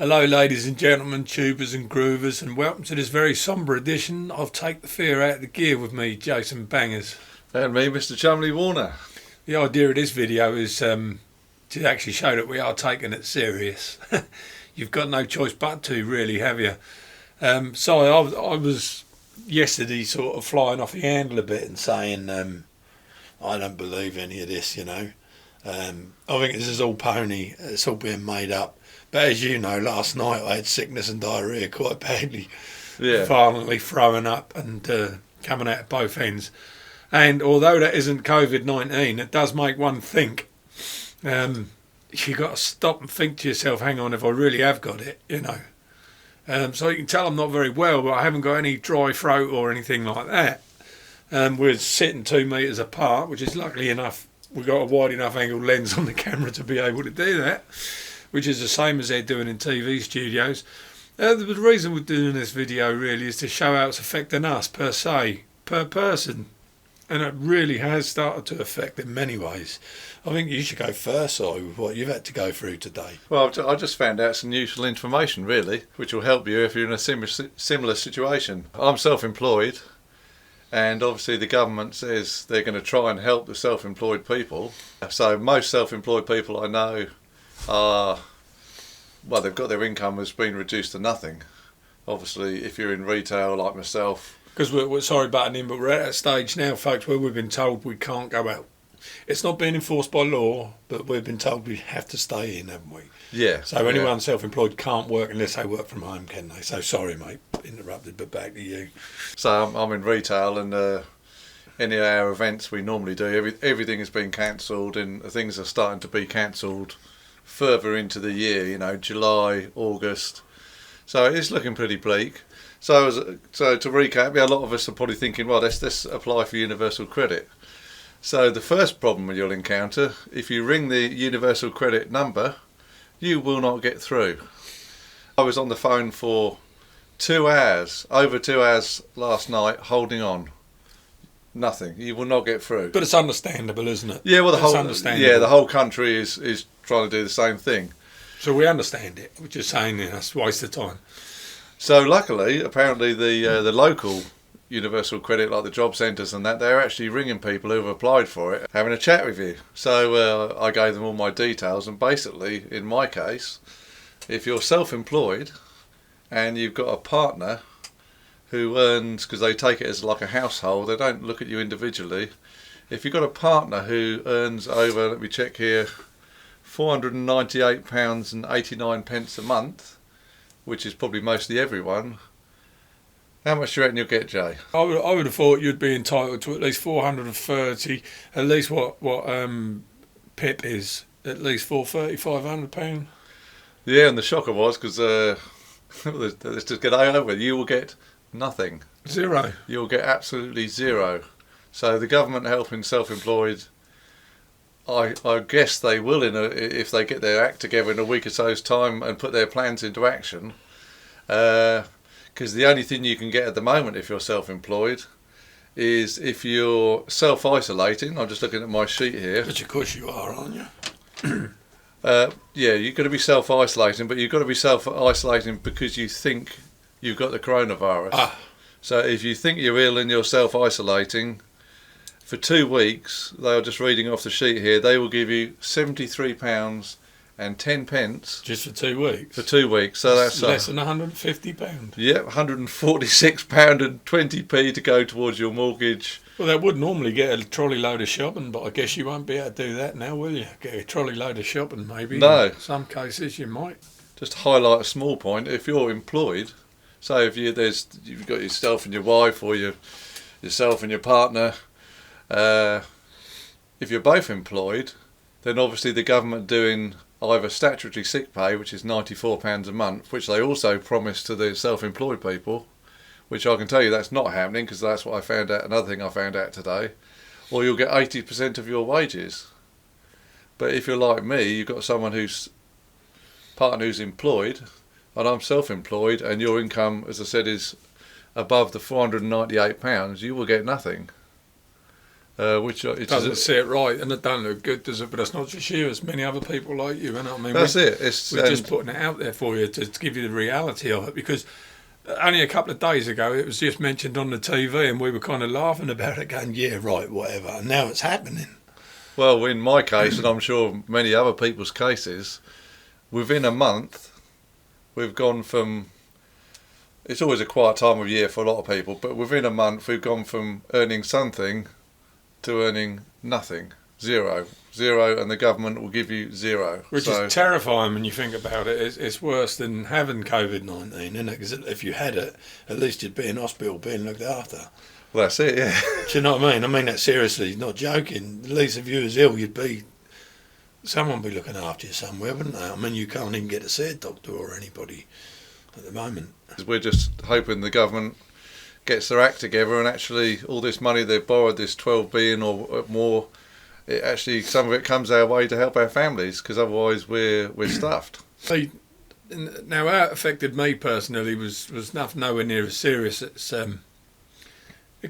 Hello ladies and gentlemen, tubers and groovers, and welcome to this very sombre edition of Take the Fear Out of the Gear with me, Jason Bangers. And me, Mr. Chumley Warner. The idea of this video is to actually show that we are taking it serious. You've got no choice but to, really, have you? So I was yesterday sort of flying off the handle a bit and saying I don't believe any of this, you know. I think this is all pony, it's all being made up. But as you know, last night I had sickness and diarrhoea quite badly, violently throwing up and coming out of both ends. And although that isn't Covid-19, it does make one think. You've got to stop and think to yourself, hang on, if I really have got it, you know. So you can tell I'm not very well, but I haven't got any dry throat or anything like that. We're sitting 2 metres apart, which is luckily enough, we've got a wide enough angle lens on the camera to be able to do that, which is the same as they're doing in TV studios. The reason we're doing this video really is to show how it's affecting us per se, per person. And it really has started to affect in many ways. I think you should go first, Si, with what you've had to go through today. Well, I just found out some useful information, really, which will help you if you're in a similar situation. I'm self-employed, and obviously the government says they're going to try and help the self-employed people. So most self-employed people I know are, well, they've got their income has been reduced to nothing. Obviously, if you're in retail like myself, because we're sorry butting in, but we're at that stage now, folks, where we've been told we can't go out. It's not being enforced by law, but we've been told we have to stay in, haven't we? Yeah. So anyone self-employed can't work unless they work from home, can they? So sorry, mate, interrupted, but back to you. So I'm in retail, and any of our events we normally do, everything has been cancelled, and things are starting to be cancelled further into the year, you know, July, August. So it's looking pretty bleak. So to recap, a lot of us are probably thinking, well, let's apply for universal credit. So the first problem you'll encounter, if you ring the universal credit number, you will not get through. I was on the phone for 2 hours, over 2 hours last night, holding on. Nothing. You will not get through. But it's understandable, isn't it? Yeah, well, the whole country is trying to do the same thing. So we understand it. We're just saying it's a waste of time. So luckily, apparently the local universal credit, like the job centres and that, they're actually ringing people who've applied for it, having a chat with you. So I gave them all my details, and basically, in my case, if you're self-employed and you've got a partner who earns, because they take it as like a household, they don't look at you individually. If you've got a partner who earns over, let me check here, £498.89 a month, which is probably mostly everyone, how much do you reckon you'll get, Jay? I would have thought you'd be entitled to at least 430, at least what PIP is, at least £430, £500. Yeah, and the shocker was, because let's just get over it, you will get nothing. Zero. You'll get absolutely zero. So the government helping self-employed, I guess they will, if they get their act together in a week or so's time and put their plans into action. Because the only thing you can get at the moment if you're self-employed is if you're self-isolating. I'm just looking at my sheet here. Which of course you are, aren't you? Yeah, you've got to be self-isolating, but you've got to be self-isolating because you think you've got the coronavirus. So if you think you're ill and you're self-isolating, for 2 weeks, they are just reading off the sheet here, they will give you £73.10 just for 2 weeks. For 2 weeks, so that's less than £150. Yep, £146.20 to go towards your mortgage. Well, they would normally get a trolley load of shopping, but I guess you won't be able to do that now, will you? Get a trolley load of shopping, maybe. No. In some cases, you might. Just to highlight a small point, if you're employed, so if you've got yourself and your wife, or yourself and your partner. If you're both employed, then obviously the government doing either statutory sick pay, which is £94 a month, which they also promised to the self-employed people, which I can tell you that's not happening, because that's what I found out, another thing I found out today, or you'll get 80% of your wages. But if you're like me, you've got someone partner who's employed, and I'm self-employed, and your income, as I said, is above the £498, you will get nothing. which it doesn't see it right, and it don't look good, does it? But it's not just you; it's many other people like you. You know what I mean? That's it. We're just putting it out there for you to give you the reality of it, because only a couple of days ago it was just mentioned on the TV, and we were kind of laughing about it, going, "Yeah, right, whatever." And now it's happening. Well, in my case, and I'm sure many other people's cases, within a month, we've gone from. It's always a quiet time of year for a lot of people, but within a month, we've gone from earning something to earning nothing, zero, and the government will give you zero. Which is terrifying when you think about it. It's worse than having Covid-19, isn't it? Because if you had it, at least you'd be in hospital being looked after. Well, that's it, yeah. Do you know what I mean? I mean that seriously, not joking. At least if you was ill, someone would be looking after you somewhere, wouldn't they? I mean, you can't even get to see a doctor or anybody at the moment. We're just hoping the government gets their act together, and actually all this money they've borrowed, this 12 billion or more, it actually, some of it comes our way to help our families, because otherwise we're stuffed. Now, how it affected me personally was nowhere near as serious.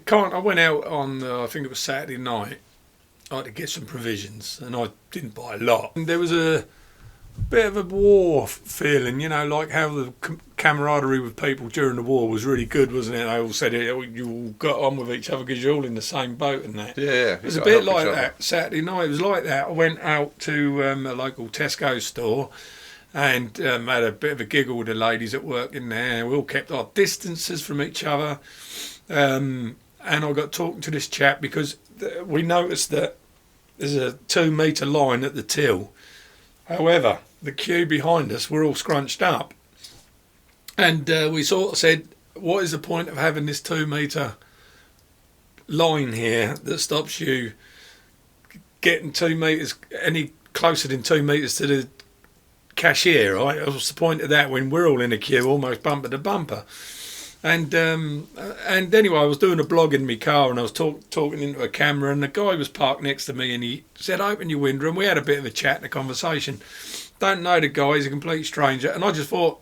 I went out on I think it was Saturday night. I had to get some provisions, and I didn't buy a lot. And there was a bit of a war feeling, like how the camaraderie with people during the war was really good, wasn't it? They all said you all got on with each other because you're all in the same boat and that. Yeah. It was a bit like that Saturday night. It was like that. I went out to a local Tesco store and had a bit of a giggle with the ladies that work in there. We all kept our distances from each other. And I got talking to this chap because we noticed that there's a 2 metre line at the till. However, the queue behind us were all scrunched up. And we sort of said, what is the point of having this 2 metre line here that stops you getting 2 metres, any closer than 2 metres to the cashier, right? What's the point of that when we're all in a queue, almost bumper to bumper? And anyway, I was doing a blog in my car, and I was talking into a camera, and the guy was parked next to me, and he said, "Open your window," and we had a bit of a chat and a conversation. Don't know the guy, he's a complete stranger, and I just thought,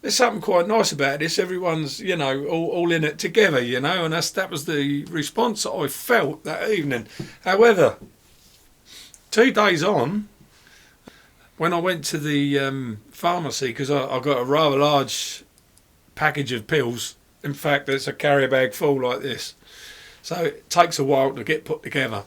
there's something quite nice about this. Everyone's, all in it together, and that was the response that I felt that evening. However, 2 days on, when I went to the pharmacy, because I got a rather large package of pills. In fact, it's a carrier bag full like this. So it takes a while to get put together.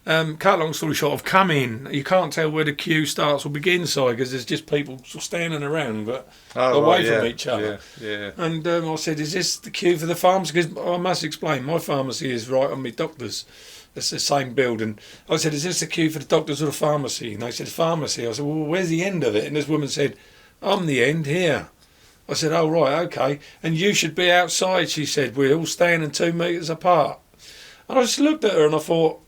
Cut a long story short, I've come in. You can't tell where the queue starts or begins, because there's just people standing around but away from each other. Yeah. And I said, is this the queue for the pharmacy? Because I must explain, my pharmacy is right on my doctor's. It's the same building. I said, is this the queue for the doctors or the pharmacy? And they said, pharmacy. I said, well, where's the end of it? And this woman said, I'm the end here. I said, oh, right, okay. And you should be outside, she said. We're all standing 2 metres apart. And I just looked at her and I thought,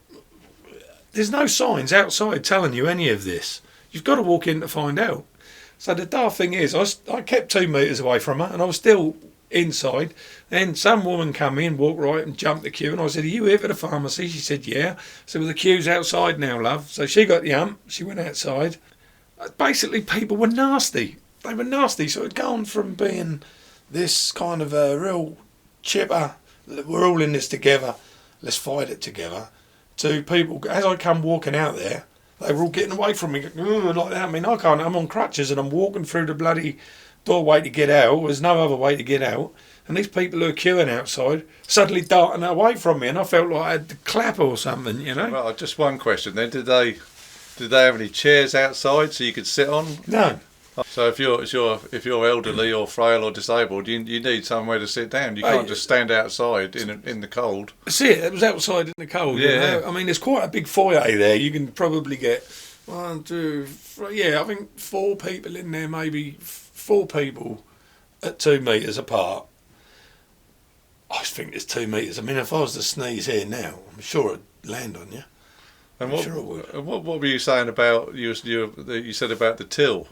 there's no signs outside telling you any of this. You've got to walk in to find out. So the daft thing is, I kept 2 metres away from her and I was still inside. Then some woman come in, walked right and jumped the queue. And I said, are you here for the pharmacy? She said, yeah. I said, well, the queue's outside now, love. So she got the hump. She went outside. Basically, people were nasty. They were nasty, so it had gone from being this kind of a real chipper, we're all in this together, let's fight it together, to people, as I come walking out there, they were all getting away from me, like that. I mean, I can't, I'm on crutches and I'm walking through the bloody doorway to get out, there's no other way to get out, and these people who are queuing outside suddenly darting away from me, and I felt like I had to clap or something, Well, just one question then, did they have any chairs outside so you could sit on? No. So if you're elderly or frail or disabled, you need somewhere to sit down. You can't just stand outside in the cold. See, it was outside in the cold. Yeah. I mean, there's quite a big foyer there. You can probably get 1, 2, 3, I think 4 people in there, maybe 4 people at 2 metres apart. I think there's 2 metres. I mean, if I was to sneeze here now, I'm sure it'd land on you. And what were you saying about you said about the till?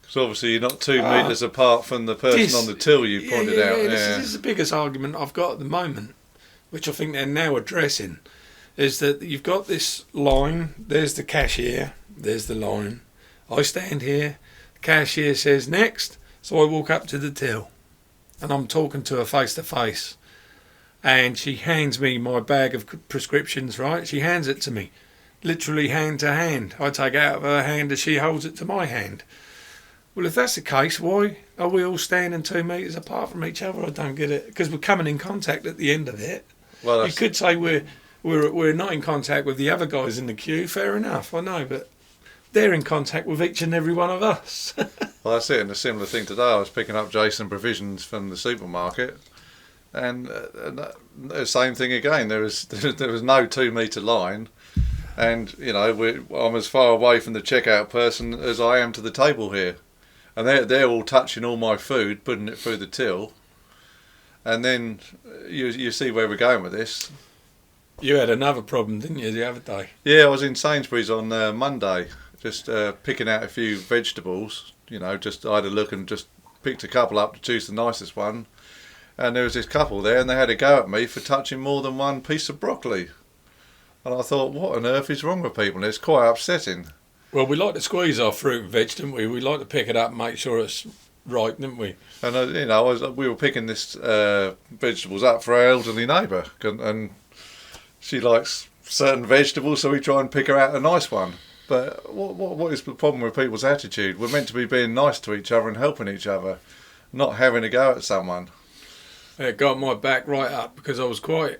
Because obviously you're not 2 metres apart from the person on the till you pointed out. Yeah. This is the biggest argument I've got at the moment, which I think they're now addressing, is that you've got this line, there's the cashier, there's the line. I stand here, the cashier says next, so I walk up to the till and I'm talking to her face to face. and she hands me my bag of prescriptions, right? She hands it to me, literally hand to hand. I take it out of her hand as she holds it to my hand. Well, if that's the case, why are we all standing 2 metres apart from each other? I don't get it. Because we're coming in contact at the end of it. Well, you could say we're not in contact with the other guys in the queue. Fair enough, I know, but they're in contact with each and every one of us. Well, that's it. And a similar thing today, I was picking up Jason provisions from the supermarket, and the same thing again. There was no 2 metre line, and I'm as far away from the checkout person as I am to the table here, and they're all touching all my food, putting it through the till, and then you see where we're going with this. You had another problem, didn't you, the other day? Yeah, I was in Sainsbury's on Monday, just picking out a few vegetables. I had a look and just picked a couple up to choose the nicest one. And there was this couple there, and they had a go at me for touching more than one piece of broccoli. And I thought, what on earth is wrong with people? And it's quite upsetting. Well, we like to squeeze our fruit and veg, don't we? We like to pick it up and make sure it's right, don't we? And we were picking this vegetables up for our elderly neighbour, and she likes certain vegetables, so we try and pick her out a nice one. But what is the problem with people's attitude? We're meant to be being nice to each other and helping each other, not having a go at someone. It got my back right up because I was quite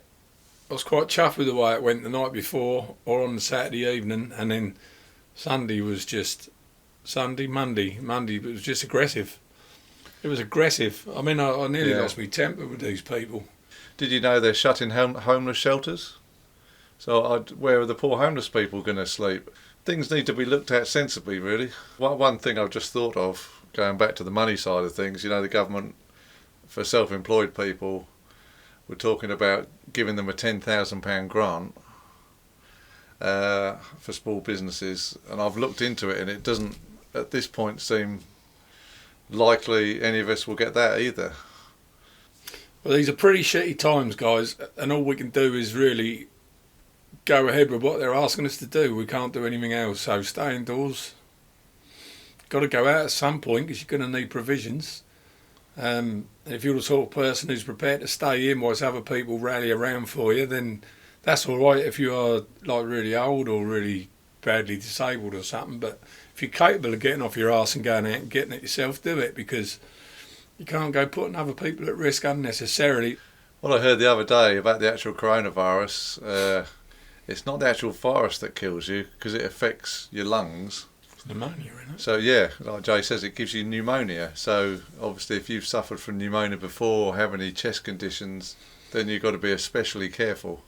chuffed with the way it went the night before or on the Saturday evening, and then Monday it was just aggressive. It was aggressive. I mean, I nearly lost my temper with these people. Did you know they're shutting homeless shelters? So where are the poor homeless people going to sleep? Things need to be looked at sensibly, really. One thing I've just thought of, going back to the money side of things, the government, for self-employed people, we're talking about giving them a £10,000 grant for small businesses, and I've looked into it, and it doesn't at this point seem likely any of us will get that either. Well, these are pretty shitty times, guys, and all we can do is really go ahead with what they're asking us to do. We can't do anything else, so stay indoors. Got to go out at some point because you're going to need provisions. If you're the sort of person who's prepared to stay in whilst other people rally around for you, then that's all right if you are like really old or really badly disabled or something. But if you're capable of getting off your arse and going out and getting it yourself, do it, because you can't go putting other people at risk unnecessarily. What I heard the other day about the actual coronavirus, it's not the actual virus that kills you because it affects your lungs. Pneumonia, isn't it? So yeah, like Jay says, it gives you pneumonia. So obviously if you've suffered from pneumonia before or have any chest conditions, then you've got to be especially careful.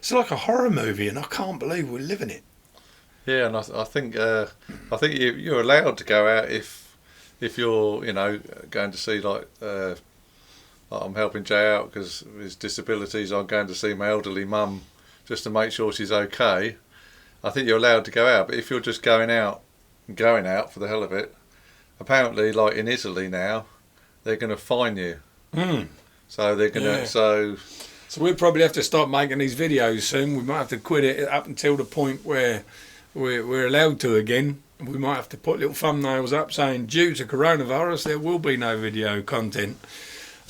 It's like a horror movie, and I can't believe we're living it. Yeah, and I think you're allowed to go out if you're going to see like I'm helping Jay out because of his disabilities. I'm going to see my elderly mum just to make sure she's okay. I think you're allowed to go out, but if you're just going out for the hell of it, apparently, like in Italy now, they're going to fine you. So they're going to So we'll probably have to start making these videos soon. We might have to quit it up until the point where we're allowed to again. We might have to put little thumbnails up saying, due to coronavirus, there will be no video content.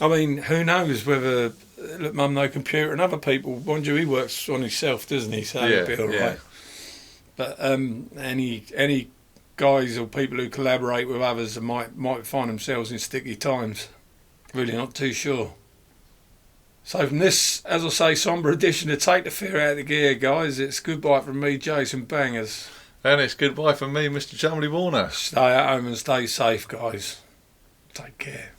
I mean, who knows whether Mum No Computer and other people, mind you, he works on himself, doesn't he? So it'll be all right. But any guys or people who collaborate with others might find themselves in sticky times. Really not too sure. So from this, as I say, sombre edition of Take the Fear Out of the Gear, guys, it's goodbye from me, Jason Bangers. And it's goodbye from me, Mr. Chumley Warner. Stay at home and stay safe, guys. Take care.